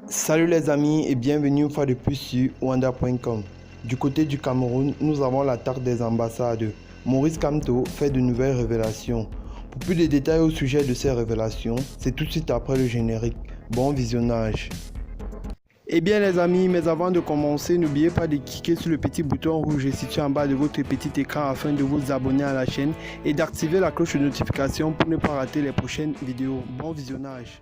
Salut les amis et bienvenue une fois de plus sur Wanda.com. Du côté du Cameroun, nous avons l'attaque des ambassades. Maurice Kamto fait de nouvelles révélations. Pour plus de détails au sujet de ces révélations, c'est tout de suite après le générique. Bon visionnage. Eh bien les amis, mais avant de commencer, n'oubliez pas de cliquer sur le petit bouton rouge situé en bas de votre petit écran afin de vous abonner à la chaîne et d'activer la cloche de notification pour ne pas rater les prochaines vidéos. Bon visionnage.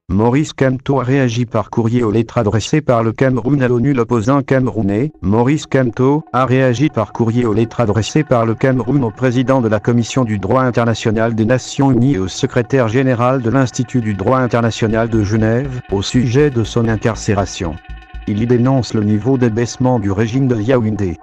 Maurice Kamto a réagi par courrier aux lettres adressées par le Cameroun à l'ONU. L'opposant camerounais, Maurice Kamto, a réagi par courrier aux lettres adressées par le Cameroun au président de la Commission du droit international des Nations Unies et au secrétaire général de l'Institut du droit international de Genève, au sujet de son incarcération. Il y dénonce le niveau d'abaissement du régime de Yaoundé.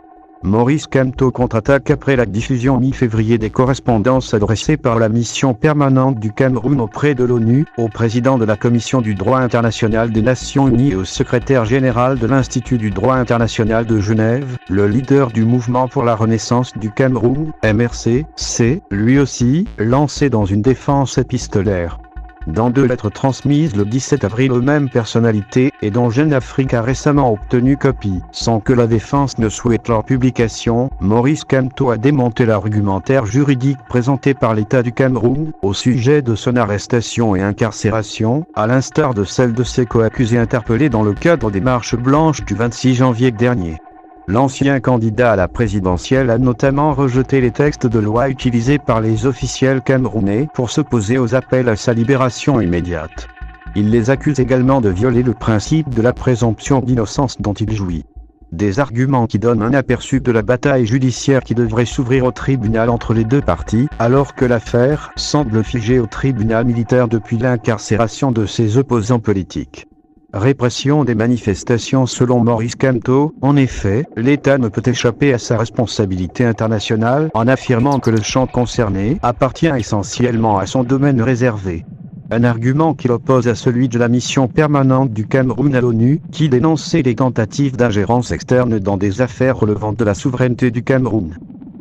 Maurice Kamto contre-attaque après la diffusion mi-février des correspondances adressées par la mission permanente du Cameroun auprès de l'ONU, au président de la Commission du droit international des Nations Unies et au secrétaire général de l'Institut du droit international de Genève. Le leader du mouvement pour la renaissance du Cameroun, MRC, s'est, lui aussi, lancé dans une défense épistolaire. Dans deux lettres transmises le 17 avril aux mêmes personnalités et dont Jeune Afrique a récemment obtenu copie, sans que la défense ne souhaite leur publication, Maurice Kamto a démonté l'argumentaire juridique présenté par l'État du Cameroun au sujet de son arrestation et incarcération, à l'instar de celle de ses co-accusés interpellés dans le cadre des marches blanches du 26 janvier dernier. L'ancien candidat à la présidentielle a notamment rejeté les textes de loi utilisés par les officiels camerounais pour s'opposer aux appels à sa libération immédiate. Il les accuse également de violer le principe de la présomption d'innocence dont il jouit. Des arguments qui donnent un aperçu de la bataille judiciaire qui devrait s'ouvrir au tribunal entre les deux parties, alors que l'affaire semble figée au tribunal militaire depuis l'incarcération de ses opposants politiques. Répression des manifestations. Selon Maurice Kamto, en effet, l'État ne peut échapper à sa responsabilité internationale en affirmant que le champ concerné appartient essentiellement à son domaine réservé. Un argument qu'il oppose à celui de la mission permanente du Cameroun à l'ONU, qui dénonçait les tentatives d'ingérence externe dans des affaires relevant de la souveraineté du Cameroun.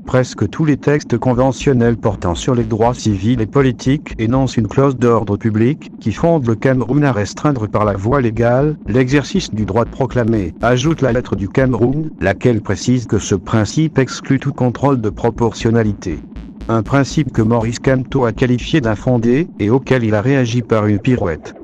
Presque tous les textes conventionnels portant sur les droits civils et politiques énoncent une clause d'ordre public qui fonde le Cameroun à restreindre par la voie légale l'exercice du droit de proclamer, ajoute la lettre du Cameroun, laquelle précise que ce principe exclut tout contrôle de proportionnalité. Un principe que Maurice Kamto a qualifié d'infondé et auquel il a réagi par une pirouette.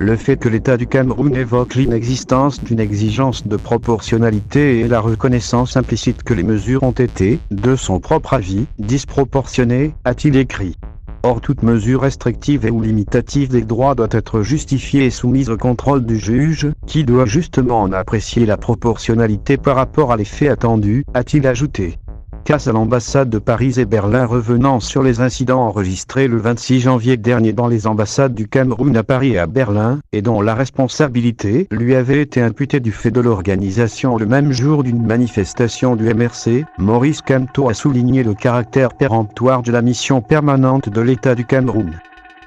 Le fait que l'État du Cameroun évoque l'inexistence d'une exigence de proportionnalité et la reconnaissance implicite que les mesures ont été, de son propre avis, disproportionnées, a-t-il écrit. Or toute mesure restrictive et ou limitative des droits doit être justifiée et soumise au contrôle du juge, qui doit justement en apprécier la proportionnalité par rapport à l'effet attendu, a-t-il ajouté. Casse à l'ambassade de Paris et Berlin. Revenant sur les incidents enregistrés le 26 janvier dernier dans les ambassades du Cameroun à Paris et à Berlin, et dont la responsabilité lui avait été imputée du fait de l'organisation le même jour d'une manifestation du MRC, Maurice Kamto a souligné le caractère péremptoire de la mission permanente de l'État du Cameroun.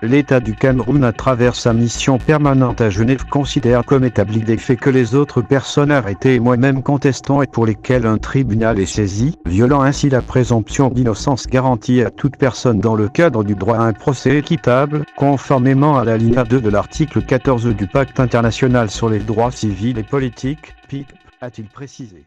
L'État du Cameroun, à travers sa mission permanente à Genève, considère comme établi des faits que les autres personnes arrêtées et moi-même contestons et pour lesquels un tribunal est saisi, violant ainsi la présomption d'innocence garantie à toute personne dans le cadre du droit à un procès équitable, conformément à l'alinéa 2 de l'article 14 du Pacte international sur les droits civils et politiques, PIP, a-t-il précisé.